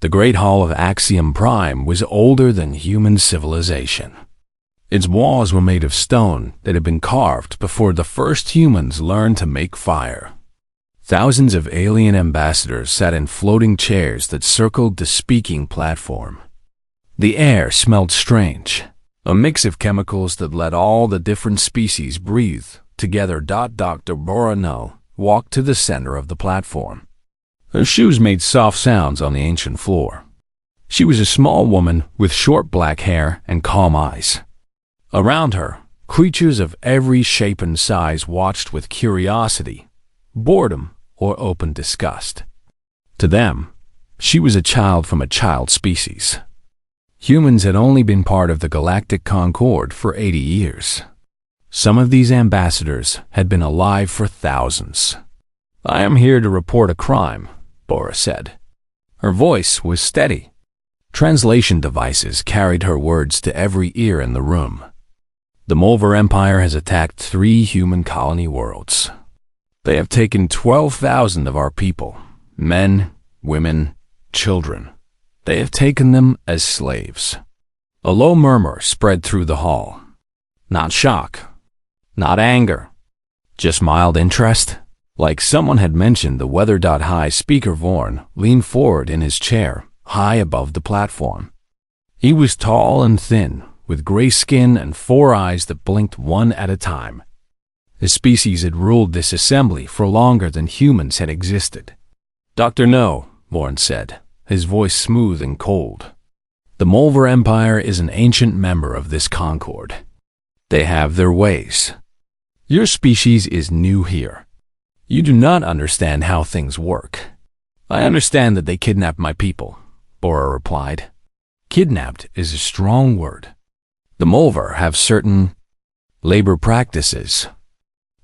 The Great Hall of Axiom Prime was older than human civilization. Its walls were made of stone that had been carved before the first humans learned to make fire. Thousands of alien ambassadors sat in floating chairs that circled the speaking platform. The air smelled strange, a mix of chemicals that let all the different species breathe together. Dr. Borano walked to the center of the platform. Her shoes made soft sounds on the ancient floor. She was a small woman with short black hair and calm eyes. Around her, creatures of every shape and size watched with curiosity, boredom, or open disgust. To them, she was a child from a child species. Humans had only been part of the Galactic Concord for 80 years. Some of these ambassadors had been alive for thousands. "I am here to report a crime," Bora said. Her voice was steady. Translation devices carried her words to every ear in the room. The Mulver Empire has attacked 3 human colony worlds. They have taken 12,000 of our people, men, women, children. They have taken them as slaves. A low murmur spread through the hall. Not shock, not anger, just mild interest. Like someone had mentioned the weather. High Speaker Vorn leaned forward in his chair, high above the platform. He was tall and thin, with gray skin and 4 eyes that blinked one at a time. His species had ruled this assembly for longer than humans had existed. "Dr. No," Vorn said, his voice smooth and cold. "The Mulver Empire is an ancient member of this Concord. They have their ways. Your species is new here. You do not understand how things work." "I understand that they kidnapped my people," Bora replied. "Kidnapped is a strong word. The Mulver have certain labor practices.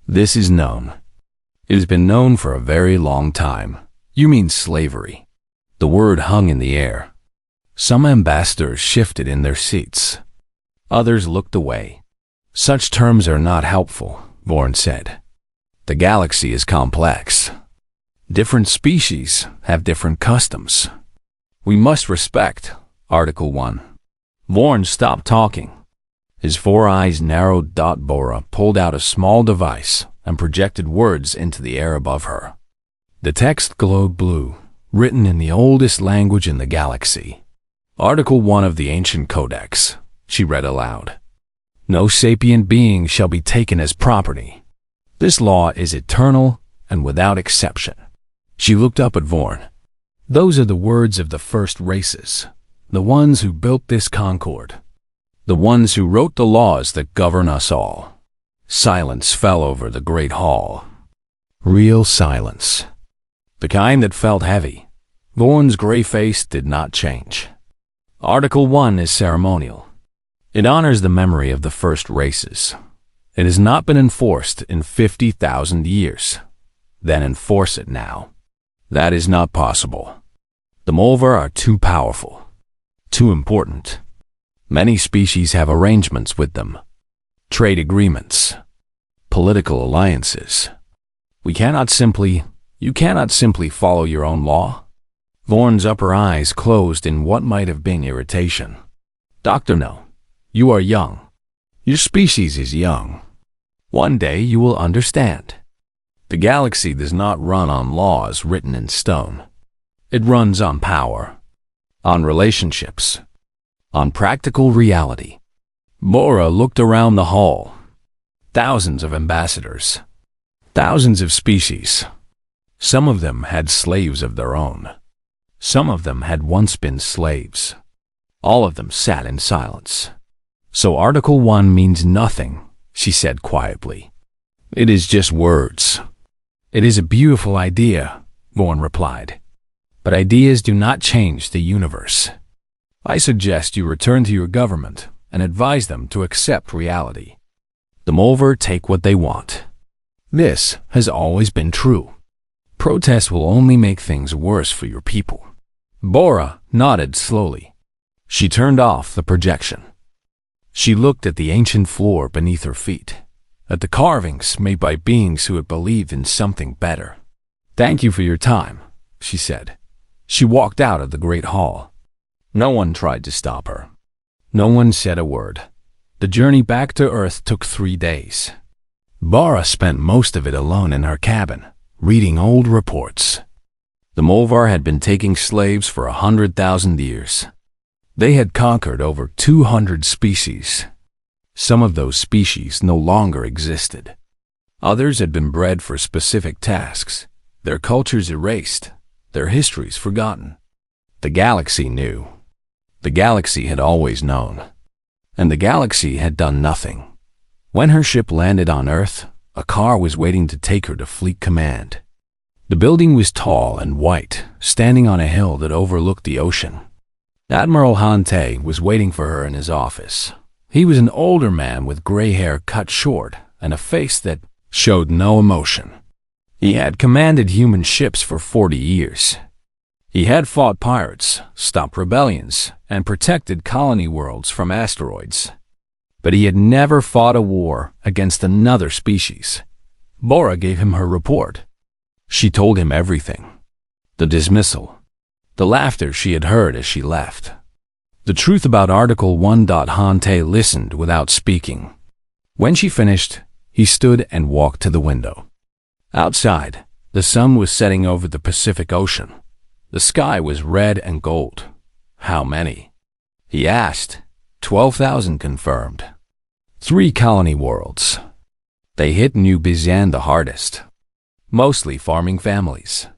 This is known. It has been known for a very long time." "You mean slavery?" The word hung in the air. Some ambassadors shifted in their seats. Others looked away. "Such terms are not helpful," Vorn said. "The galaxy is complex. Different species have different customs. We must respect Article 1. Vorn stopped talking. His 4 eyes narrowed. Bora pulled out a small device and projected words into the air above her. The text glowed blue, written in the oldest language in the galaxy. "Article 1 of the Ancient Codex," she read aloud. "No sapient being shall be taken as property. This law is eternal and without exception." She looked up at Vorn. "Those are the words of the first races, the ones who built this Concord, the ones who wrote the laws that govern us all." Silence fell over the Great Hall. Real silence. The kind that felt heavy. Vorn's gray face did not change. "Article 1 is ceremonial. It honors the memory of the first races. It has not been enforced in 50,000 years. Then enforce it now." "That is not possible. The Mulver are too powerful, too important. Many species have arrangements with them. Trade agreements, political alliances. You cannot simply follow your own law." Vorn's upper eyes closed in what might have been irritation. "Dr. No, you are young. Your species is young. One day you will understand. The galaxy does not run on laws written in stone. It runs on power, on relationships, on practical reality." Bora looked around the hall. Thousands of ambassadors, thousands of species. Some of them had slaves of their own. Some of them had once been slaves. All of them sat in silence. "So Article 1 means nothing," she said quietly. "It is just words." "It is a beautiful idea," Vorn replied. "But ideas do not change the universe. I suggest you return to your government and advise them to accept reality. The Mulver take what they want. This has always been true. Protest will only make things worse for your people." Bora nodded slowly. She turned off the projection. She looked at the ancient floor beneath her feet, at the carvings made by beings who had believed in something better. "Thank you for your time," she said. She walked out of the great hall. No one tried to stop her. No one said a word. The journey back to Earth took 3 days. Bara spent most of it alone in her cabin, reading old reports. The Molvar had been taking slaves for 100,000 years. They had conquered over 200 species. Some of those species no longer existed. Others had been bred for specific tasks, their cultures erased, their histories forgotten. The galaxy knew. The galaxy had always known. And the galaxy had done nothing. When her ship landed on Earth, a car was waiting to take her to Fleet Command. The building was tall and white, standing on a hill that overlooked the ocean. Admiral Hante was waiting for her in his office. He was an older man with gray hair cut short and a face that showed no emotion. He had commanded human ships for 40 years. He had fought pirates, stopped rebellions, and protected colony worlds from asteroids. But he had never fought a war against another species. Bora gave him her report. She told him everything. The dismissal. The laughter she had heard as she left. The truth about Article 1. Hante listened without speaking. When she finished, he stood and walked to the window. Outside, the sun was setting over the Pacific Ocean. The sky was red and gold. How many? He asked. 12,000 confirmed. 3 colony worlds. They hit New Bizan the hardest. Mostly farming families.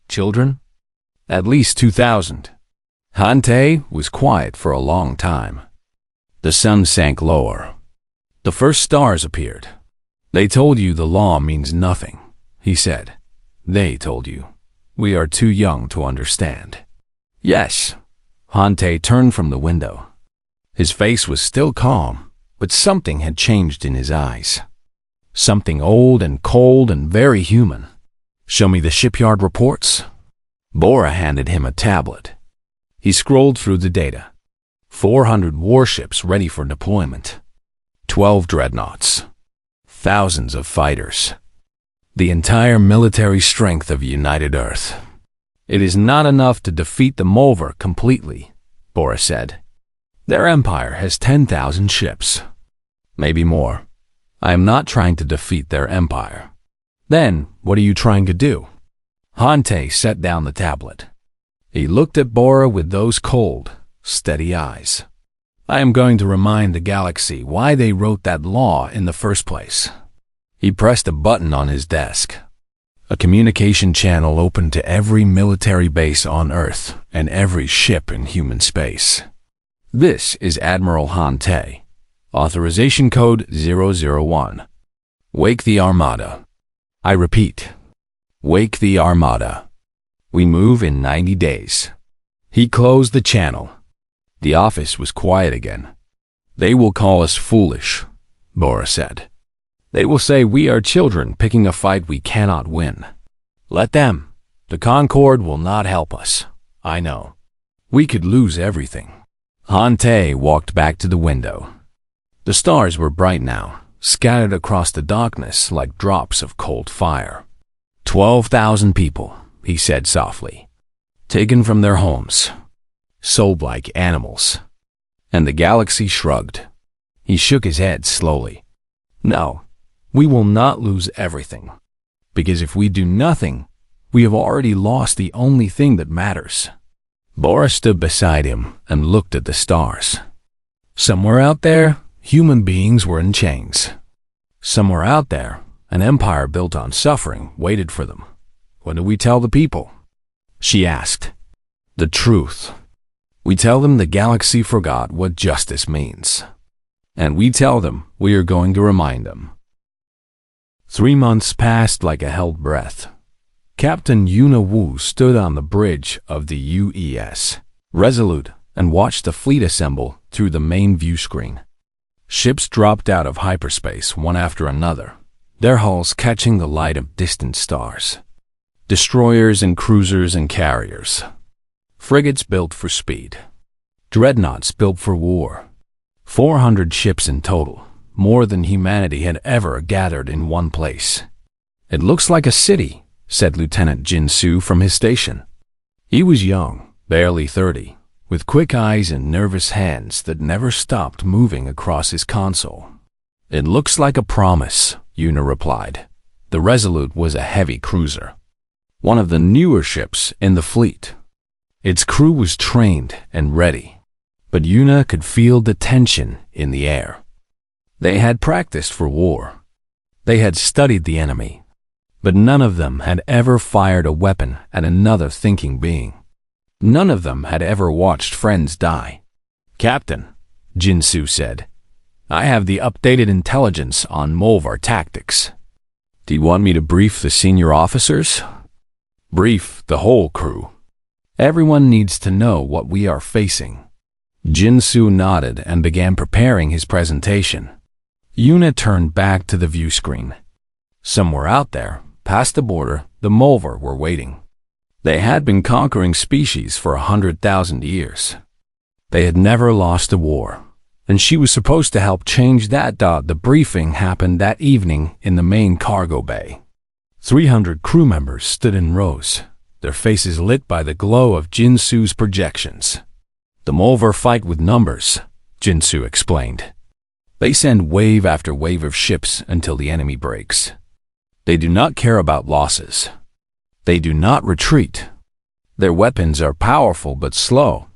Children? At least 2,000. Hante was quiet for a long time. The sun sank lower. The first stars appeared. They told you the law means nothing, he said. They told you. We are too young to understand. Yes. Hante turned from the window. His face was still calm, but something had changed in his eyes. Something old and cold and very human. Show me the shipyard reports. Bora handed him a tablet. He scrolled through the data. 400 warships ready for deployment. 12 dreadnoughts. Thousands of fighters. The entire military strength of United Earth. It is not enough to defeat the Molvar completely, Bora said. Their empire has 10,000 ships. Maybe more. I am not trying to defeat their empire. Then, what are you trying to do? Hante set down the tablet. He looked at Bora with those cold, steady eyes. I am going to remind the galaxy why they wrote that law in the first place. He pressed a button on his desk. A communication channel opened to every military base on Earth and every ship in human space. This is Admiral Hante. Authorization code 001. Wake the Armada. I repeat, wake the Armada. We move in 90 days. He closed the channel. The office was quiet again. They will call us foolish, Bora said. They will say we are children picking a fight we cannot win. Let them. The Concord will not help us. I know. We could lose everything. Hante walked back to the window. The stars were bright now, scattered across the darkness like drops of cold fire. 12,000 people, he said softly, taken from their homes, sold like animals. And the galaxy shrugged. He shook his head slowly. No, we will not lose everything, because if we do nothing, we have already lost the only thing that matters. Bora stood beside him and looked at the stars. Somewhere out there, human beings were in chains. Somewhere out there, an empire built on suffering waited for them. What do we tell the people? She asked. The truth. We tell them the galaxy forgot what justice means. And we tell them we are going to remind them. 3 months passed like a held breath. Captain Yuna Wu stood on the bridge of the UES, resolute, and watched the fleet assemble through the main view screen. Ships dropped out of hyperspace one after another, their hulls catching the light of distant stars. Destroyers and cruisers and carriers. Frigates built for speed. Dreadnoughts built for war. 400 ships in total, more than humanity had ever gathered in one place. It looks like a city, said Lieutenant Jin Su from his station. He was young, barely 30, with quick eyes and nervous hands that never stopped moving across his console. "It looks like a promise," Una replied. The Resolute was a heavy cruiser, one of the newer ships in the fleet. Its crew was trained and ready, but Una could feel the tension in the air. They had practiced for war. They had studied the enemy, but none of them had ever fired a weapon at another thinking being. None of them had ever watched friends die. "Captain," Jinsu said, "I have the updated intelligence on Molvar tactics. Do you want me to brief the senior officers?" "Brief the whole crew. Everyone needs to know what we are facing." Jinsu nodded and began preparing his presentation. Una turned back to the view screen. Somewhere out there, past the border, the Molvar were waiting. They had been conquering species for 100,000 years. They had never lost a war, and she was supposed to help change that. The briefing happened that evening in the main cargo bay. 300 crew members stood in rows, their faces lit by the glow of Jinsu's projections. "The Molvar fight with numbers," Jinsu explained. "They send wave after wave of ships until the enemy breaks. They do not care about losses. They do not retreat. Their weapons are powerful but slow.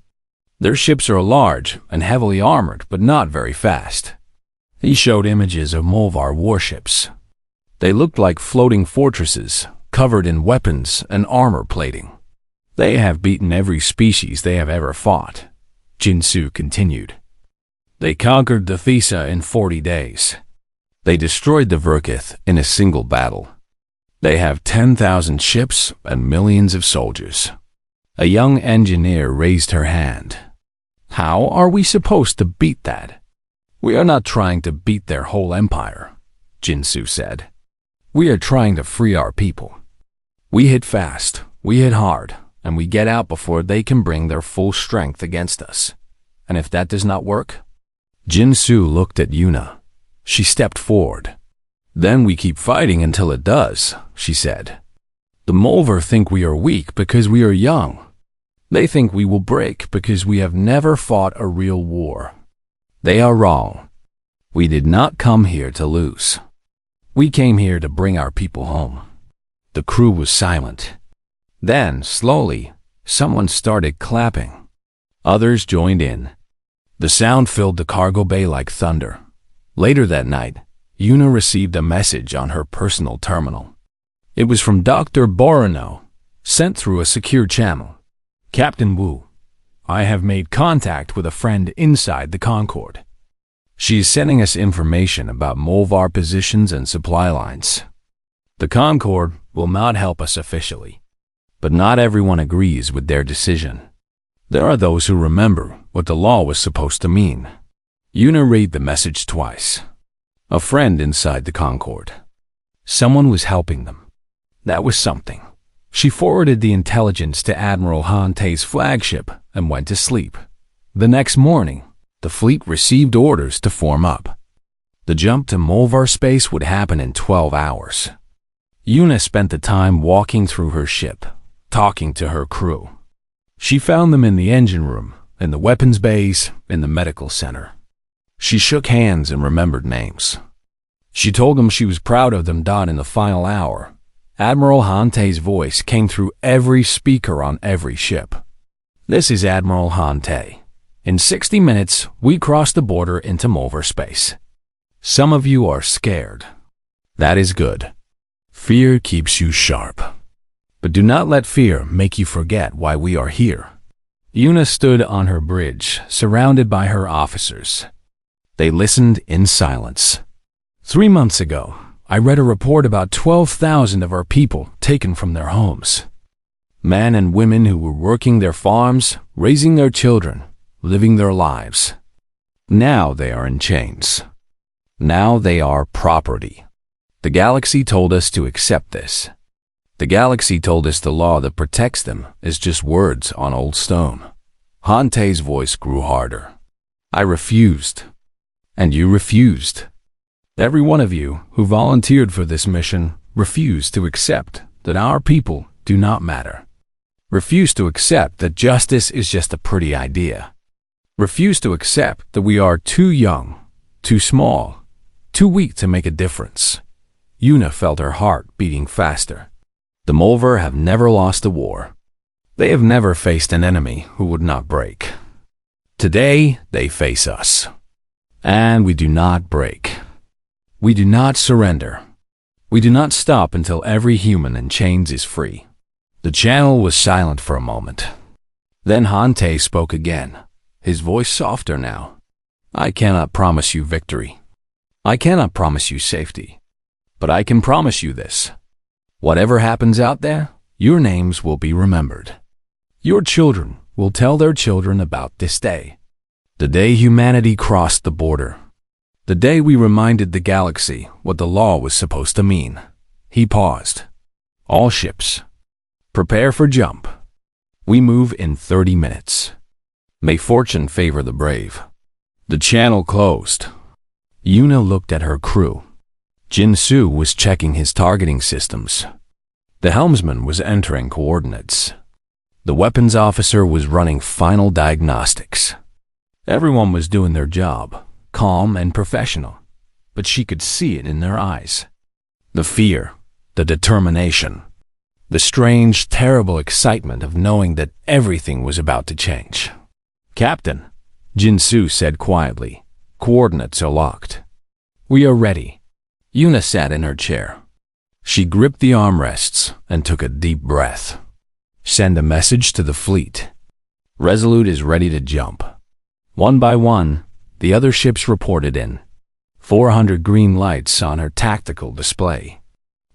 Their ships are large and heavily armored but not very fast." He showed images of Molvar warships. They looked like floating fortresses, covered in weapons and armor plating. "They have beaten every species they have ever fought," Jinsu continued. "They conquered the Thesa in 40 days. They destroyed the Virkith in a single battle. They have 10,000 ships and millions of soldiers." A young engineer raised her hand. "How are we supposed to beat that?" "We are not trying to beat their whole empire," Jinsu said. "We are trying to free our people. We hit fast, we hit hard, and we get out before they can bring their full strength against us. And if that does not work?" Jinsu looked at Una. She stepped forward. "Then we keep fighting until it does," she said. "The Molvar think we are weak because we are young. They think we will break because we have never fought a real war. They are wrong. We did not come here to lose. We came here to bring our people home." The crew was silent. Then, slowly, someone started clapping. Others joined in. The sound filled the cargo bay like thunder. Later that night, Una received a message on her personal terminal. It was from Dr. Borano, sent through a secure channel. "Captain Wu, I have made contact with a friend inside the Concorde. She is sending us information about Molvar positions and supply lines. The Concorde will not help us officially, but not everyone agrees with their decision. There are those who remember what the law was supposed to mean." Una read the message twice. A friend inside the Concorde. Someone was helping them. That was something. She forwarded the intelligence to Admiral Hante's flagship and went to sleep. The next morning, the fleet received orders to form up. The jump to Molvar space would happen in 12 hours. Una spent the time walking through her ship, talking to her crew. She found them in the engine room, in the weapons bays, in the medical center. She shook hands and remembered names. She told them she was proud of them. In the final hour, Admiral Hante's voice came through every speaker on every ship. "This is Admiral Hante. In 60 minutes, we cross the border into Molvar space. Some of you are scared. That is good. Fear keeps you sharp. But do not let fear make you forget why we are here." Una stood on her bridge, surrounded by her officers. They listened in silence. 3 months ago, I read a report about 12,000 of our people taken from their homes. Men and women who were working their farms, raising their children, living their lives. Now they are in chains. Now they are property. The galaxy told us to accept this. The galaxy told us the law that protects them is just words on old stone. Hante's voice grew harder. I refused. And you refused. Every one of you who volunteered for this mission refused to accept that our people do not matter. Refuse to accept that justice is just a pretty idea. Refuse to accept that we are too young, too small, too weak to make a difference. Una felt her heart beating faster. The Mulver have never lost a war. They have never faced an enemy who would not break. Today, they face us. And we do not break. We do not surrender. We do not stop until every human in chains is free. The channel was silent for a moment. Then Hante spoke again, his voice softer now. I cannot promise you victory. I cannot promise you safety. But I can promise you this. Whatever happens out there, your names will be remembered. Your children will tell their children about this day. The day humanity crossed the border. The day we reminded the galaxy what the law was supposed to mean. He paused. All ships, prepare for jump. We move in 30 minutes. May fortune favor the brave. The channel closed. Una looked at her crew. Jinsu was checking his targeting systems. The helmsman was entering coordinates. The weapons officer was running final diagnostics. Everyone was doing their job, calm and professional, but she could see it in their eyes. The fear, the determination, the strange, terrible excitement of knowing that everything was about to change. Captain, Jinsu said quietly, coordinates are locked. We are ready. Una sat in her chair. She gripped the armrests and took a deep breath. Send a message to the fleet. Resolute is ready to jump. One by one, the other ships reported in. 400 green lights on her tactical display.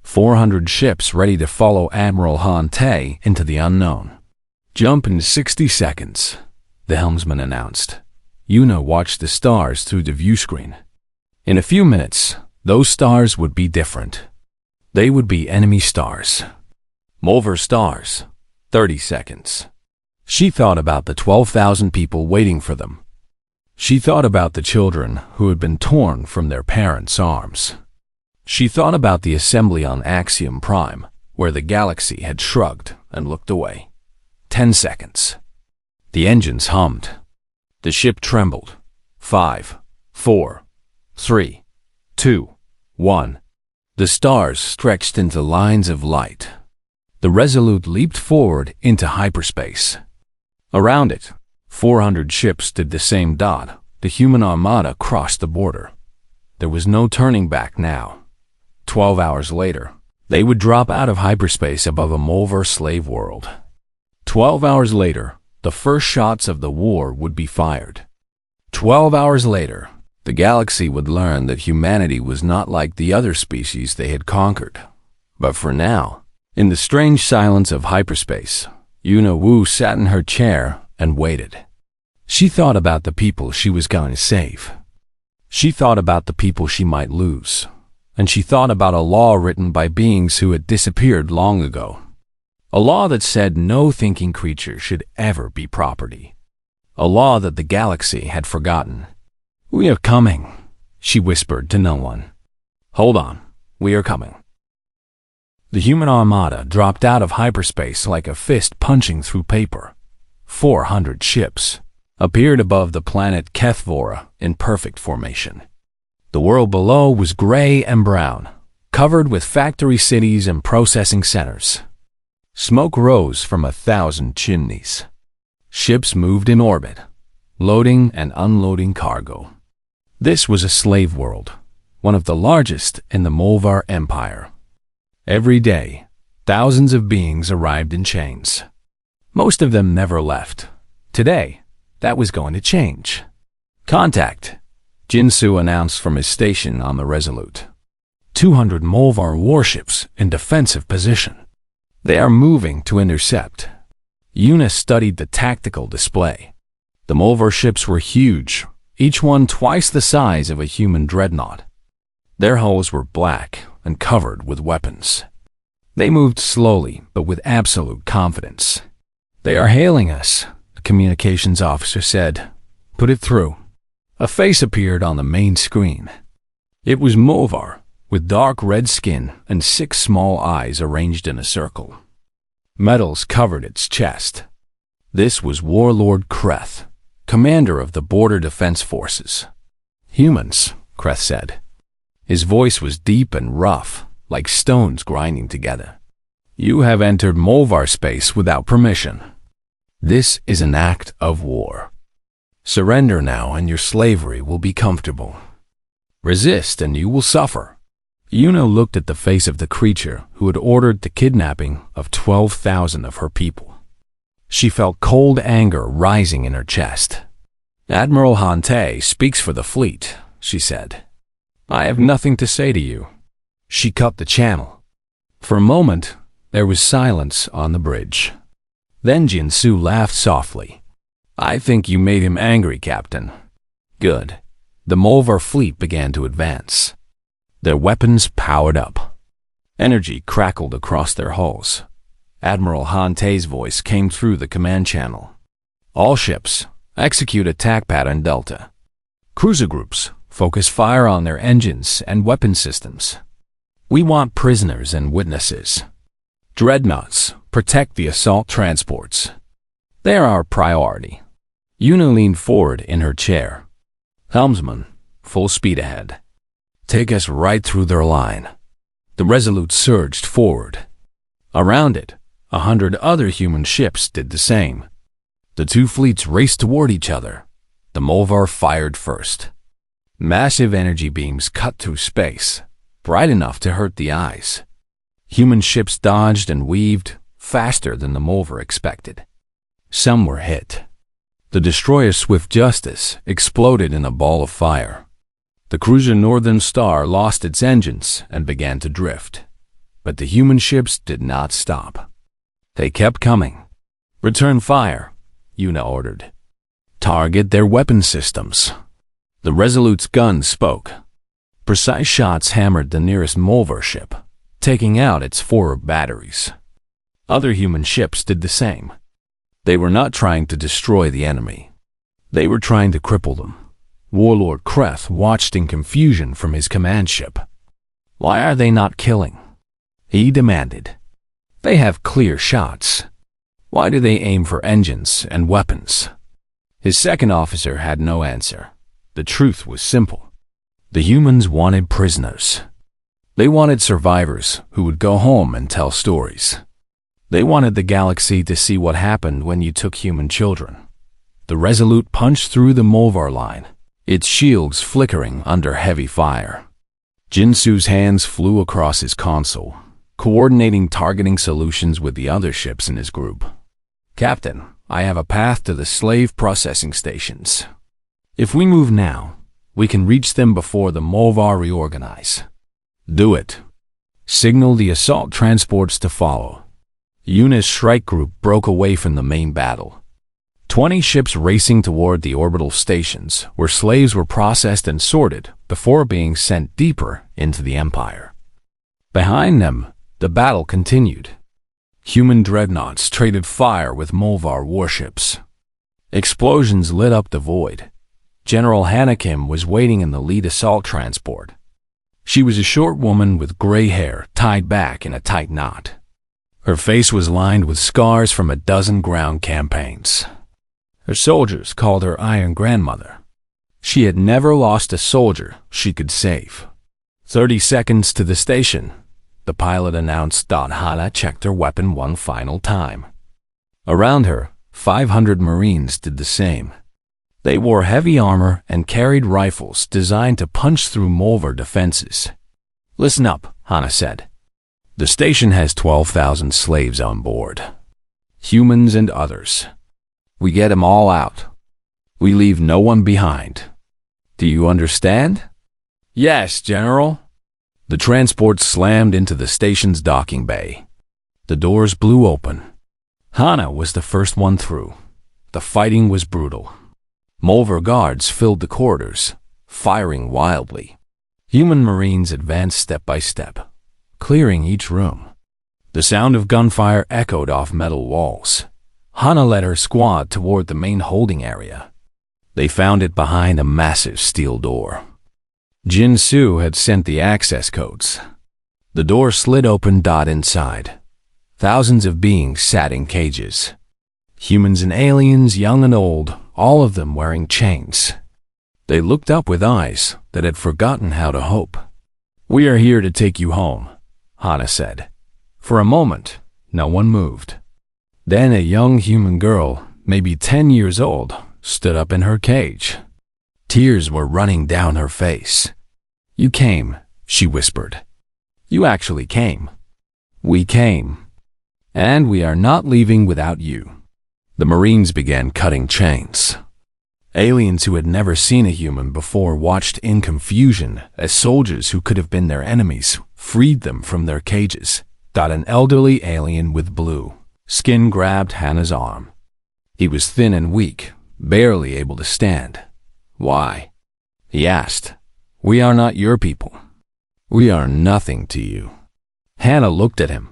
400 ships ready to follow Admiral Hante into the unknown. Jump in 60 seconds, the helmsman announced. Una watched the stars through the view screen. In a few minutes, those stars would be different. They would be enemy stars. Mulver stars. 30 seconds. She thought about the 12,000 people waiting for them. She thought about the children who had been torn from their parents' arms. She thought about the assembly on Axiom Prime, where the galaxy had shrugged and looked away. 10 seconds. The engines hummed. The ship trembled. 5, 4, 3, 2, 1. The stars stretched into lines of light. The Resolute leaped forward into hyperspace. Around it, 400 ships did the same dot. The human Armada crossed the border. There was no turning back now. 12 hours later, they would drop out of hyperspace above a Mulver slave world. 12 hours later, the first shots of the war would be fired. 12 hours later, the galaxy would learn that humanity was not like the other species they had conquered. But for now, in the strange silence of hyperspace, Una Wu sat in her chair and waited. She thought about the people she was going to save. She thought about the people she might lose. And she thought about a law written by beings who had disappeared long ago. A law that said no thinking creature should ever be property. A law that the galaxy had forgotten. We are coming, she whispered to no one. Hold on, we are coming. The human Armada dropped out of hyperspace like a fist punching through paper. 400 ships appeared above the planet Kethvora in perfect formation. The world below was gray and brown, covered with factory cities and processing centers. Smoke rose from 1,000 chimneys. Ships moved in orbit, loading and unloading cargo. This was a slave world, one of the largest in the Mulver Empire. Every day, thousands of beings arrived in chains. Most of them never left. Today, that was going to change. Contact, Jinsu announced from his station on the Resolute. 200 Mulver warships in defensive position. They are moving to intercept. Una studied the tactical display. The Mulver ships were huge, each one twice the size of a human dreadnought. Their hulls were black and covered with weapons. They moved slowly, but with absolute confidence. They are hailing us, the communications officer said. Put it through. A face appeared on the main screen. It was Mulver, with dark red skin and 6 small eyes arranged in a circle. Metals covered its chest. This was Warlord Kreth, commander of the Border Defense Forces. "Humans," Kreth said. His voice was deep and rough, like stones grinding together. "You have entered Molvar space without permission. This is an act of war. Surrender now and your slavery will be comfortable. Resist and you will suffer." Yuna looked at the face of the creature who had ordered the kidnapping of 12,000 of her people. She felt cold anger rising in her chest. "Admiral Hante speaks for the fleet," she said. "I have nothing to say to you." She cut the channel. For a moment, there was silence on the bridge. Then Jinsu laughed softly. "I think you made him angry, Captain." "Good." The Molvar fleet began to advance. Their weapons powered up. Energy crackled across their hulls. Admiral Hante's voice came through the command channel. "All ships, execute attack pattern Delta. Cruiser groups, focus fire on their engines and weapon systems. We want prisoners and witnesses. Dreadnoughts, protect the assault transports. They are our priority." Yuna leaned forward in her chair. "Helmsman, full speed ahead. Take us right through their line." The Resolute surged forward. Around it, 100 other human ships did the same. The two fleets raced toward each other. The Molvar fired first. Massive energy beams cut through space, bright enough to hurt the eyes. Human ships dodged and weaved faster than the Molvar expected. Some were hit. The destroyer Swift Justice exploded in a ball of fire. The cruiser Northern Star lost its engines and began to drift. But the human ships did not stop. They kept coming. "Return fire," Yuna ordered. "Target their weapon systems." The Resolute's gun spoke. Precise shots hammered the nearest Molvar ship, taking out its forward batteries. Other human ships did the same. They were not trying to destroy the enemy. They were trying to cripple them. Warlord Kreth watched in confusion from his command ship. "Why are they not killing?" he demanded. "They have clear shots. Why do they aim for engines and weapons?" His second officer had no answer. The truth was simple. The humans wanted prisoners. They wanted survivors who would go home and tell stories. They wanted the galaxy to see what happened when you took human children. The Resolute punched through the Molvar line, its shields flickering under heavy fire. Jinsu's hands flew across his console, coordinating targeting solutions with the other ships in his group. "Captain, I have a path to the slave processing stations. If we move now, we can reach them before the Molvar reorganize." "Do it." "Signal the assault transports to follow." Yuna's strike group broke away from the main battle. 20 ships racing toward the orbital stations, where slaves were processed and sorted before being sent deeper into the Empire. Behind them, the battle continued. Human dreadnoughts traded fire with Molvar warships. Explosions lit up the void. General Hanakim was waiting in the lead assault transport. She was a short woman with gray hair tied back in a tight knot. Her face was lined with scars from a dozen ground campaigns. Her soldiers called her Iron Grandmother. She had never lost a soldier she could save. 30 seconds to the station, the pilot announced. Hana checked her weapon one final time. Around her, 500 Marines did the same. They wore heavy armor and carried rifles designed to punch through Molvar defenses. "Listen up," Hana said. "The station has 12,000 slaves on board. Humans and others. We get them all out. We leave no one behind. Do you understand?" "Yes, General." The transport slammed into the station's docking bay. The doors blew open. Hana was the first one through. The fighting was brutal. Molvar guards filled the corridors, firing wildly. Human Marines advanced step by step, clearing each room. The sound of gunfire echoed off metal walls. Hana led her squad toward the main holding area. They found it behind a massive steel door. Jinsu had sent the access codes. The door slid open. Inside, Thousands of beings sat in cages. Humans and aliens, young and old, all of them wearing chains. They looked up with eyes that had forgotten how to hope. "We are here to take you home," Hana said. For a moment, no one moved. Then a young human girl, maybe 10 years old, stood up in her cage. Tears were running down her face. "You came," she whispered. "You actually came. We came. And we are not leaving without you." The Marines began cutting chains. Aliens who had never seen a human before watched in confusion as soldiers who could have been their enemies freed them from their cages. An elderly alien with blue skin grabbed Hannah's arm. He was thin and weak, barely able to stand. "Why?" he asked. "We are not your people. We are nothing to you." Hannah looked at him.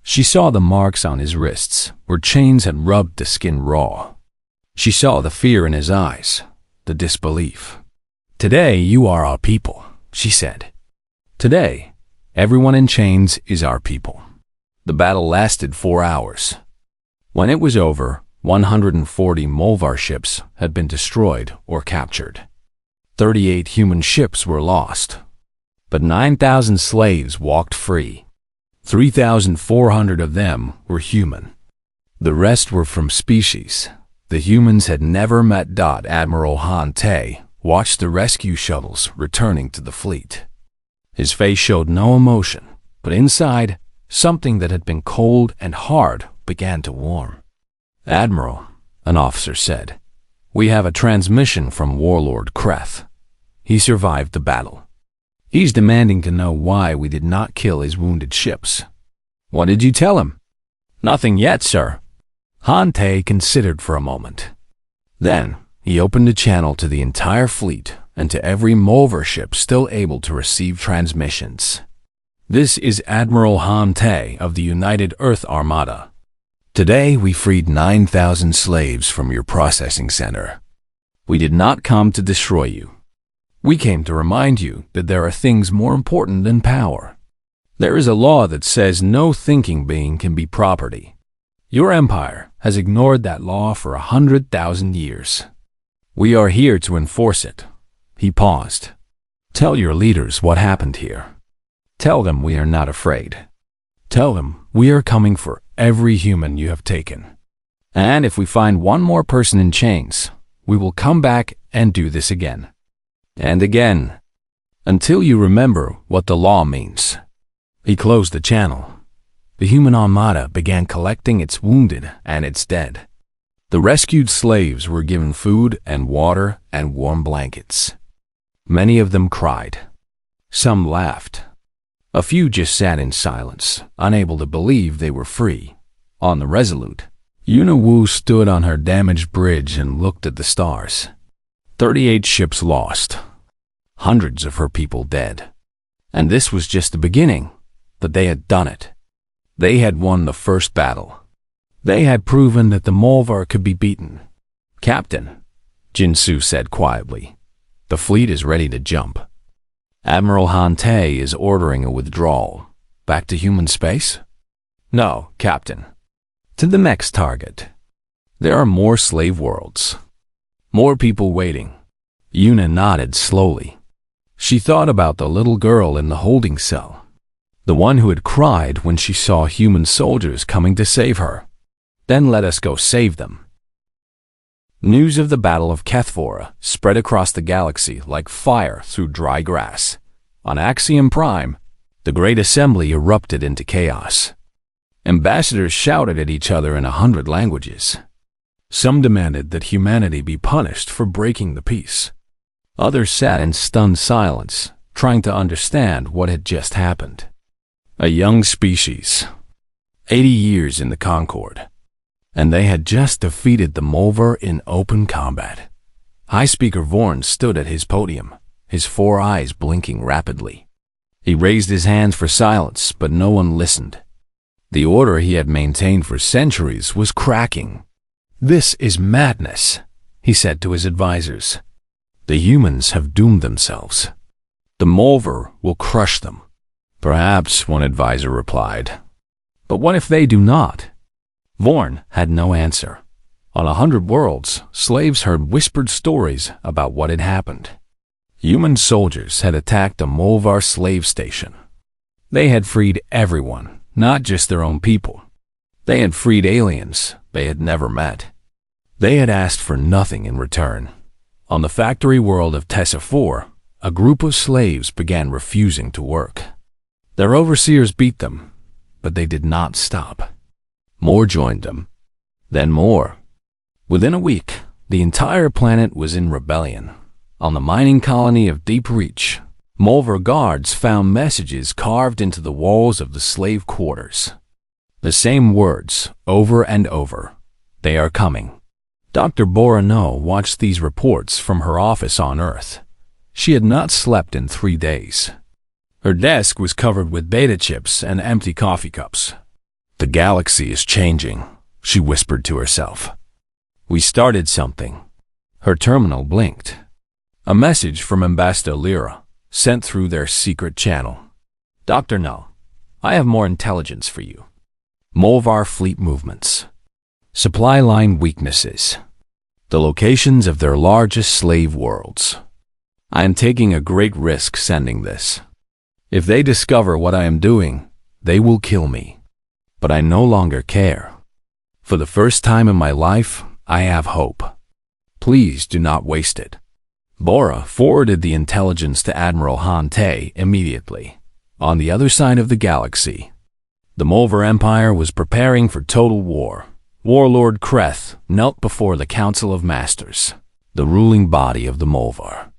She saw the marks on his wrists, where chains had rubbed the skin raw. She saw the fear in his eyes, the disbelief. "Today you are our people," she said. "Today, everyone in chains is our people." The battle lasted 4 hours. When it was over, 140 Molvar ships had been destroyed or captured. 38 human ships were lost. But 9,000 slaves walked free. 3,400 of them were human. The rest were from species the humans had never met. Admiral Han Tae watched the rescue shuttles returning to the fleet. His face showed no emotion, but inside, something that had been cold and hard began to warm. "Admiral," an officer said, "we have a transmission from Warlord Kreth. He survived the battle. He's demanding to know why we did not kill his wounded ships." "What did you tell him?" "Nothing yet, sir." Han Tae considered for a moment. Then he opened a channel to the entire fleet and to every Molvar ship still able to receive transmissions. "This is Admiral Han Tae of the United Earth Armada. Today we freed 9,000 slaves from your processing center. We did not come to destroy you. We came to remind you that there are things more important than power. There is a law that says no thinking being can be property. Your empire has ignored that law for 100,000 years. We are here to enforce it." He paused. "Tell your leaders what happened here. Tell them we are not afraid. Tell them we are coming for every human you have taken. And if we find one more person in chains, we will come back and do this again. And again, until you remember what the law means." He closed the channel. The human armada began collecting its wounded and its dead. The rescued slaves were given food and water and warm blankets. Many of them cried. Some laughed. A few just sat in silence, unable to believe they were free. On the Resolute, Yuna Wu stood on her damaged bridge and looked at the stars. 38 ships lost. Hundreds of her people dead. And this was just the beginning, but they had done it. They had won the first battle. They had proven that the Molvar could be beaten. "Captain," Jinsu said quietly, "the fleet is ready to jump. Admiral Han Tae is ordering a withdrawal. Back to human space?" "No, Captain. To the next target. There are more slave worlds. More people waiting." Yuna nodded slowly. She thought about the little girl in the holding cell. The one who had cried when she saw human soldiers coming to save her. "Then let us go save them." News of the Battle of Kethvora spread across the galaxy like fire through dry grass. On Axiom Prime, the Great Assembly erupted into chaos. Ambassadors shouted at each other in 100 languages. Some demanded that humanity be punished for breaking the peace. Others sat in stunned silence, trying to understand what had just happened. A young species, 80 years in the Concord, and they had just defeated the Molvar in open combat. High Speaker Vorn stood at his podium, his 4 eyes blinking rapidly. He raised his hands for silence, but no one listened. The order he had maintained for centuries was cracking. "This is madness," he said to his advisors. "The humans have doomed themselves. The Molvar will crush them." "Perhaps," one advisor replied. But what if they do not? Vorn had no answer. On 100 worlds, slaves heard whispered stories about what had happened. Human soldiers had attacked a Molvar slave station. They had freed everyone, not just their own people. They had freed aliens they had never met. They had asked for nothing in return. On the factory world of Tessa 4, a group of slaves began refusing to work. Their overseers beat them, but they did not stop. More joined them, then more. Within a week, the entire planet was in rebellion. On the mining colony of Deep Reach, Molvar guards found messages carved into the walls of the slave quarters. The same words, over and over. They are coming. Dr. Borano watched these reports from her office on Earth. She had not slept in 3 days. Her desk was covered with beta chips and empty coffee cups. The galaxy is changing, she whispered to herself. We started something. Her terminal blinked. A message from Ambassador Lyra, sent through their secret channel. Dr. Null, I have more intelligence for you. Molvar fleet movements. Supply line weaknesses. The locations of their largest slave worlds. I am taking a great risk sending this. If they discover what I am doing, they will kill me. But I no longer care. For the first time in my life, I have hope. Please do not waste it. Bora forwarded the intelligence to Admiral Han Te immediately. On the other side of the galaxy, the Molvar Empire was preparing for total war. Warlord Kreth knelt before the Council of Masters, the ruling body of the Molvar.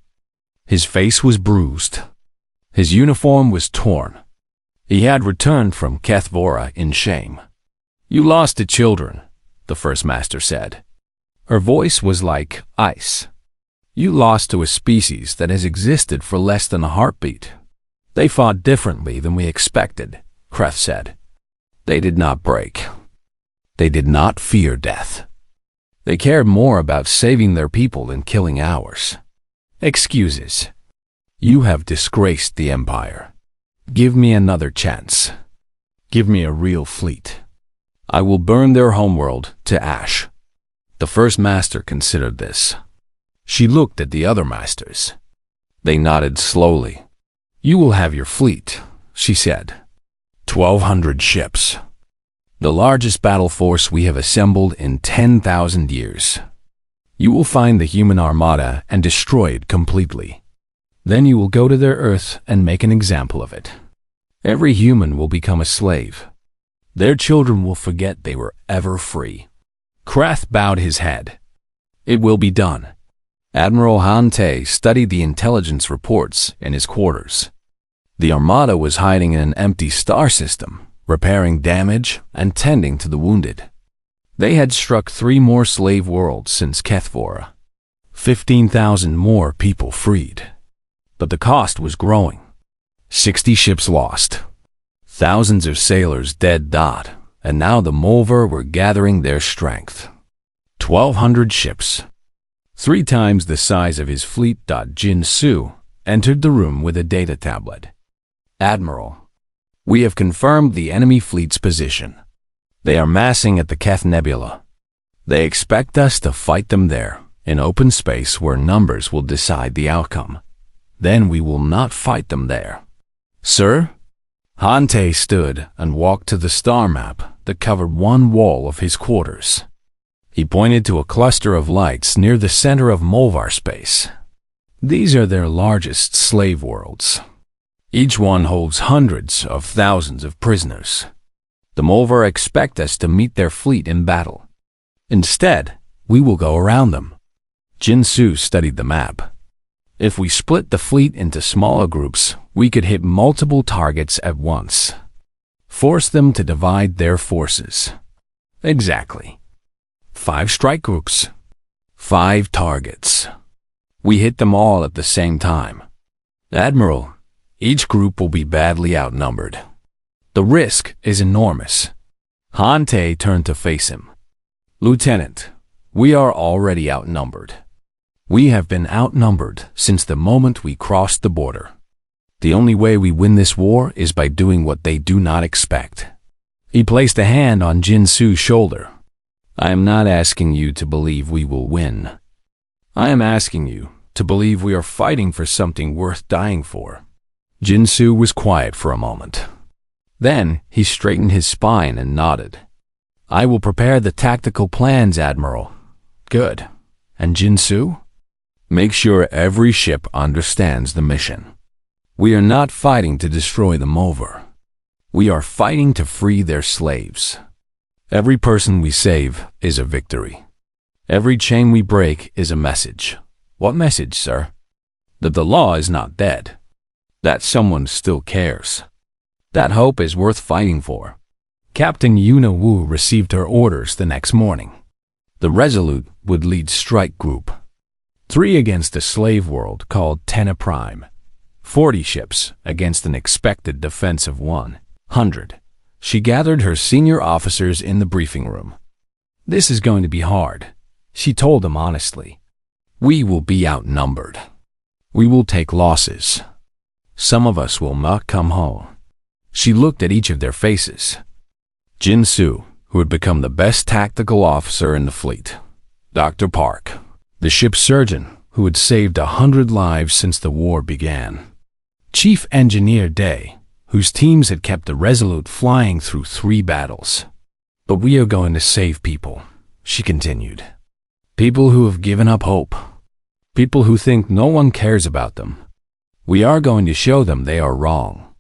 His face was bruised. His uniform was torn. He had returned from Kethvora in shame. You lost to children, the First Master said. Her voice was like ice. You lost to a species that has existed for less than a heartbeat. They fought differently than we expected, Kreth said. They did not break. They did not fear death. They cared more about saving their people than killing ours. Excuses. You have disgraced the Empire. Give me another chance. Give me a real fleet. I will burn their homeworld to ash. The First Master considered this. She looked at the other masters. They nodded slowly. You will have your fleet, she said. 1,200 ships. The largest battle force we have assembled in 10,000 years. You will find the human armada and destroy it completely. Then you will go to their Earth and make an example of it. Every human will become a slave. Their children will forget they were ever free. Krath bowed his head. It will be done. Admiral Han Te studied the intelligence reports in his quarters. The Armada was hiding in an empty star system, repairing damage and tending to the wounded. They had struck 3 more slave worlds since Kethvora. 15,000 more people freed. But the cost was growing. 60 ships lost. Thousands of sailors dead. And now the Molvar were gathering their strength. 1,200 ships. 3 times the size of his fleet. Jin Su entered the room with a data tablet. Admiral, we have confirmed the enemy fleet's position. They are massing at the Keth Nebula. They expect us to fight them there, in open space where numbers will decide the outcome. Then we will not fight them there. Sir? Han Te stood and walked to the star map that covered one wall of his quarters. He pointed to a cluster of lights near the center of Molvar space. These are their largest slave worlds. Each one holds hundreds of thousands of prisoners. The Molvar expect us to meet their fleet in battle. Instead, we will go around them. Jin Su studied the map. If we split the fleet into smaller groups, we could hit multiple targets at once. Force them to divide their forces. Exactly. 5 strike groups. 5 targets. We hit them all at the same time. Admiral, each group will be badly outnumbered. The risk is enormous. Han Te turned to face him. Lieutenant, we are already outnumbered. We have been outnumbered since the moment we crossed the border. The only way we win this war is by doing what they do not expect. He placed a hand on Jinsu's shoulder. I am not asking you to believe we will win. I am asking you to believe we are fighting for something worth dying for. Jinsu was quiet for a moment. Then he straightened his spine and nodded. I will prepare the tactical plans, Admiral. Good. And Jinsu? Make sure every ship understands the mission. We are not fighting to destroy them over. We are fighting to free their slaves. Every person we save is a victory. Every chain we break is a message. What message, sir? That the law is not dead. That someone still cares. That hope is worth fighting for. Captain Yuna Wu received her orders the next morning. The Resolute would lead strike group 3 against a slave world called Tenna Prime. 40 ships against an expected defense of 100. She gathered her senior officers in the briefing room. This is going to be hard, she told them honestly. We will be outnumbered. We will take losses. Some of us will not come home. She looked at each of their faces. Jinsu, who had become the best tactical officer in the fleet. Dr. Park, the ship's surgeon, who had saved 100 lives since the war began. Chief Engineer Day, whose teams had kept the Resolute flying through 3 battles. But we are going to save people, she continued. People who have given up hope. People who think no one cares about them. We are going to show them they are wrong.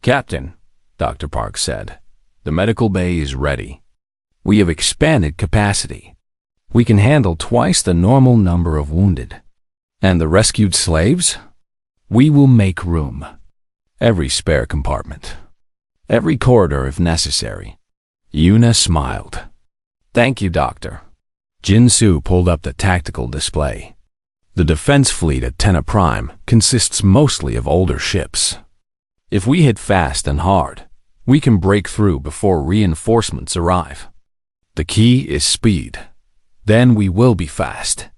Captain, Dr. Park said, the medical bay is ready. We have expanded capacity. We can handle twice the normal number of wounded. And the rescued slaves? We will make room. Every spare compartment. Every corridor if necessary. Yuna smiled. Thank you, Doctor. Jinsu pulled up the tactical display. The defense fleet at Tenna Prime consists mostly of older ships. If we hit fast and hard, we can break through before reinforcements arrive. The key is speed. Then we will be fast.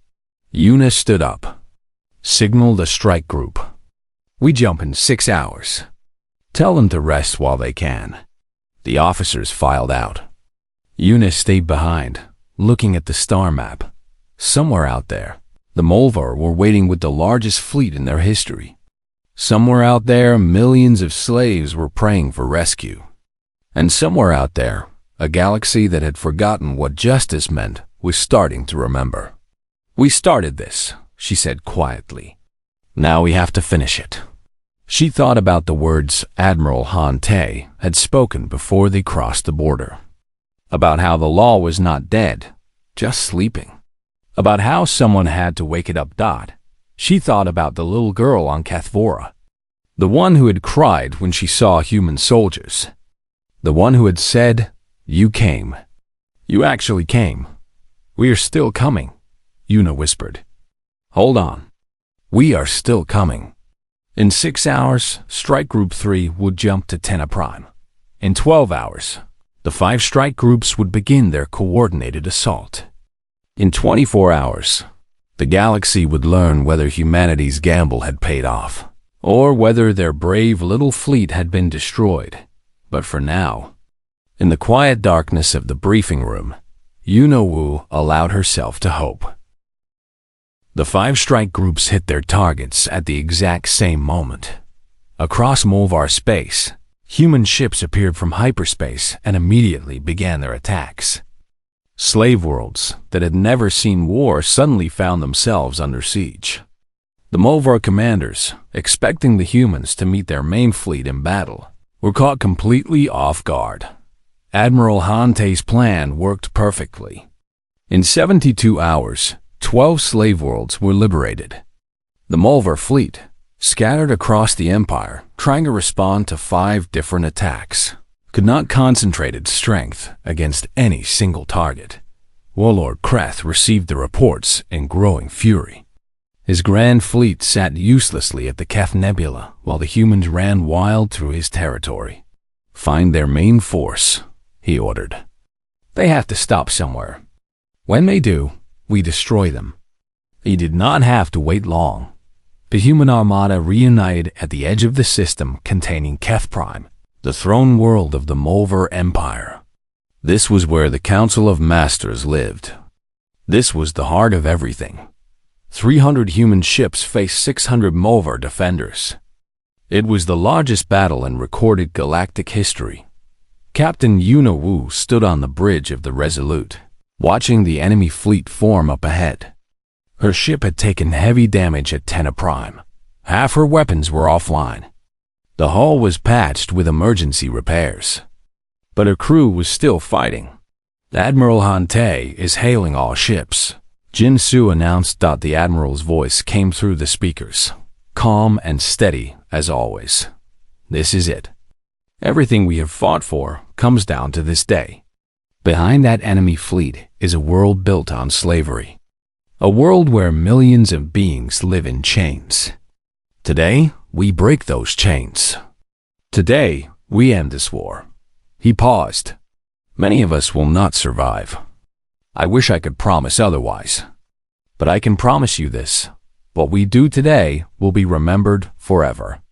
Yuna stood up. Signaled a strike group. We jump in 6 hours. Tell them to rest while they can. The officers filed out. Yuna stayed behind, looking at the star map. Somewhere out there, the Molvar were waiting with the largest fleet in their history. Somewhere out there, millions of slaves were praying for rescue. And somewhere out there, a galaxy that had forgotten what justice meant was starting to remember. We started this, she said quietly. Now we have to finish it. She thought about the words Admiral Han Te had spoken before they crossed the border. About how the law was not dead, just sleeping. About how someone had to wake it up. She thought about the little girl on Kathvora. The one who had cried when she saw human soldiers. The one who had said, "You came. You actually came. We are still coming," Yuna whispered. Hold on. We are still coming. In 6 hours, Strike Group 3 would jump to Tenna Prime. In 12 hours, the 5 strike groups would begin their coordinated assault. In 24 hours, the galaxy would learn whether humanity's gamble had paid off, or whether their brave little fleet had been destroyed. But for now, in the quiet darkness of the briefing room, Yuna Wu allowed herself to hope. The 5 strike groups hit their targets at the exact same moment. Across Molvar space, human ships appeared from hyperspace and immediately began their attacks. Slave worlds that had never seen war suddenly found themselves under siege. The Molvar commanders, expecting the humans to meet their main fleet in battle, were caught completely off guard. Admiral Han Te's plan worked perfectly. In 72 hours, 12 slave worlds were liberated. The Molvar fleet, scattered across the Empire, trying to respond to 5 different attacks, could not concentrate its strength against any single target. Warlord Kreth received the reports in growing fury. His grand fleet sat uselessly at the Keth Nebula while the humans ran wild through his territory. Find their main force, he ordered. They have to stop somewhere. When they do, we destroy them. He did not have to wait long. The human armada reunited at the edge of the system containing Keth Prime, the throne world of the Molvar Empire. This was where the Council of Masters lived. This was the heart of everything. 300 human ships faced 600 Mulvar defenders. It was the largest battle in recorded galactic history. Captain Yuna Wu stood on the bridge of the Resolute, watching the enemy fleet form up ahead. Her ship had taken heavy damage at Tenna Prime. Half her weapons were offline. The hull was patched with emergency repairs. But her crew was still fighting. Admiral Han Te is hailing all ships. Jin Su announced. The Admiral's voice came through the speakers, calm and steady as always. This is it. Everything we have fought for comes down to this day. Behind that enemy fleet is a world built on slavery. A world where millions of beings live in chains. Today, we break those chains. Today, we end this war. He paused. Many of us will not survive. I wish I could promise otherwise. But I can promise you this. What we do today will be remembered forever.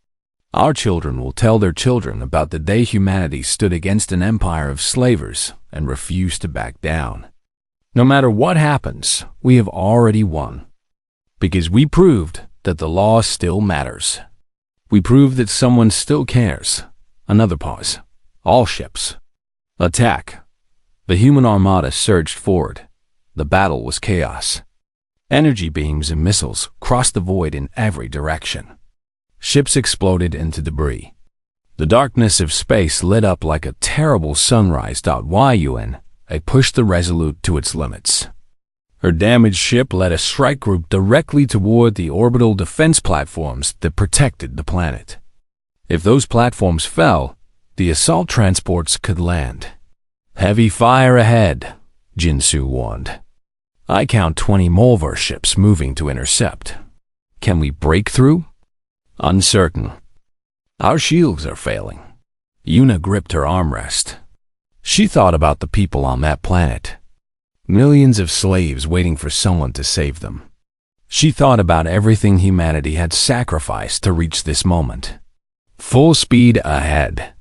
Our children will tell their children about the day humanity stood against an empire of slavers and refused to back down. No matter what happens, we have already won. Because we proved that the law still matters. We proved that someone still cares. Another pause. All ships. Attack. The human armada surged forward. The battle was chaos. Energy beams and missiles crossed the void in every direction. Ships exploded into debris. The darkness of space lit up like a terrible sunrise. Yun pushed the Resolute to its limits. Her damaged ship led a strike group directly toward the orbital defense platforms that protected the planet. If those platforms fell, the assault transports could land. Heavy fire ahead, Jin Su warned. I count 20 Mulvar ships moving to intercept. Can we break through? Uncertain. Our shields are failing. Yuna gripped her armrest. She thought about the people on that planet. Millions of slaves waiting for someone to save them. She thought about everything humanity had sacrificed to reach this moment. Full speed ahead.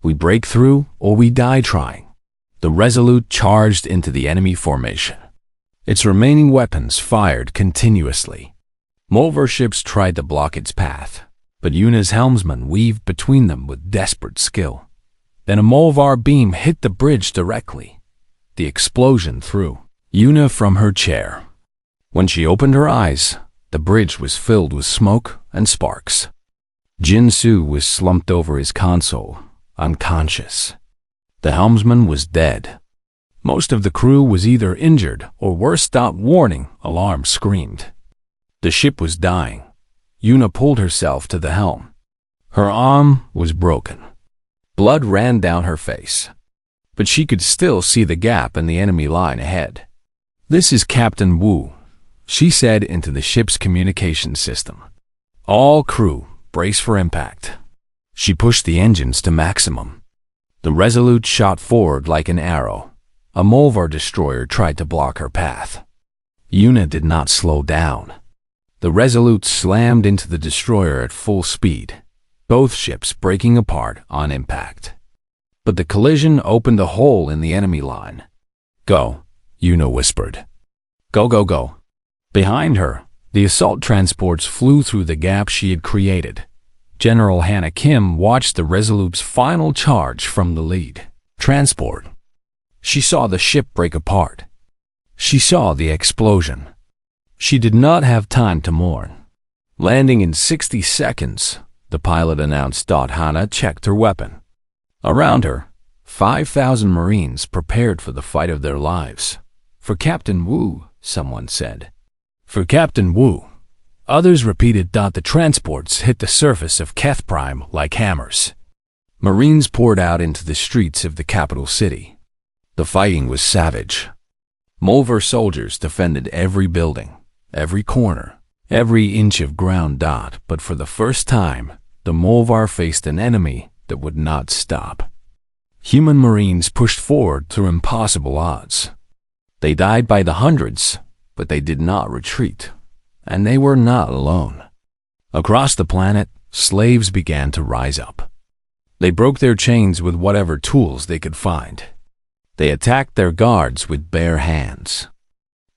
We break through or we die trying. The Resolute charged into the enemy formation. Its remaining weapons fired continuously. Mulvar ships tried to block its path, but Yuna's helmsman weaved between them with desperate skill. Then a Mulvar beam hit the bridge directly. The explosion threw Yuna from her chair. When she opened her eyes, the bridge was filled with smoke and sparks. Jin Su was slumped over his console, unconscious. The helmsman was dead. Most of the crew was either injured or worse. Warning, alarm screamed. The ship was dying. Yuna pulled herself to the helm. Her arm was broken. Blood ran down her face. But she could still see the gap in the enemy line ahead. This is Captain Wu, she said into the ship's communication system. All crew, brace for impact. She pushed the engines to maximum. The Resolute shot forward like an arrow. A Mulvar destroyer tried to block her path. Yuna did not slow down. The Resolute slammed into the destroyer at full speed, both ships breaking apart on impact. But the collision opened a hole in the enemy line. Go, Yuna whispered. Go, go, go. Behind her, the assault transports flew through the gap she had created. General Hannah Kim watched the Resolute's final charge from the lead transport. She saw the ship break apart. She saw the explosion. She did not have time to mourn. Landing in 60 seconds, the pilot announced. Hannah checked her weapon. Around her, 5,000 Marines prepared for the fight of their lives. For Captain Wu, someone said. For Captain Wu. Others repeated. The transports hit the surface of Keth Prime like hammers. Marines poured out into the streets of the capital city. The fighting was savage. Mulvar soldiers defended every building, every corner, every inch of ground. But for the first time, the Mulvar faced an enemy that would not stop. Human Marines pushed forward through impossible odds. They died by the hundreds, but they did not retreat, and they were not alone. Across the planet, slaves began to rise up. They broke their chains with whatever tools they could find. They attacked their guards with bare hands.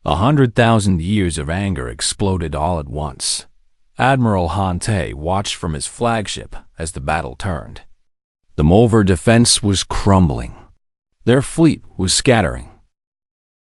100,000 years of anger exploded all at once. Admiral Hante watched from his flagship as the battle turned. The Mulver defense was crumbling. Their fleet was scattering.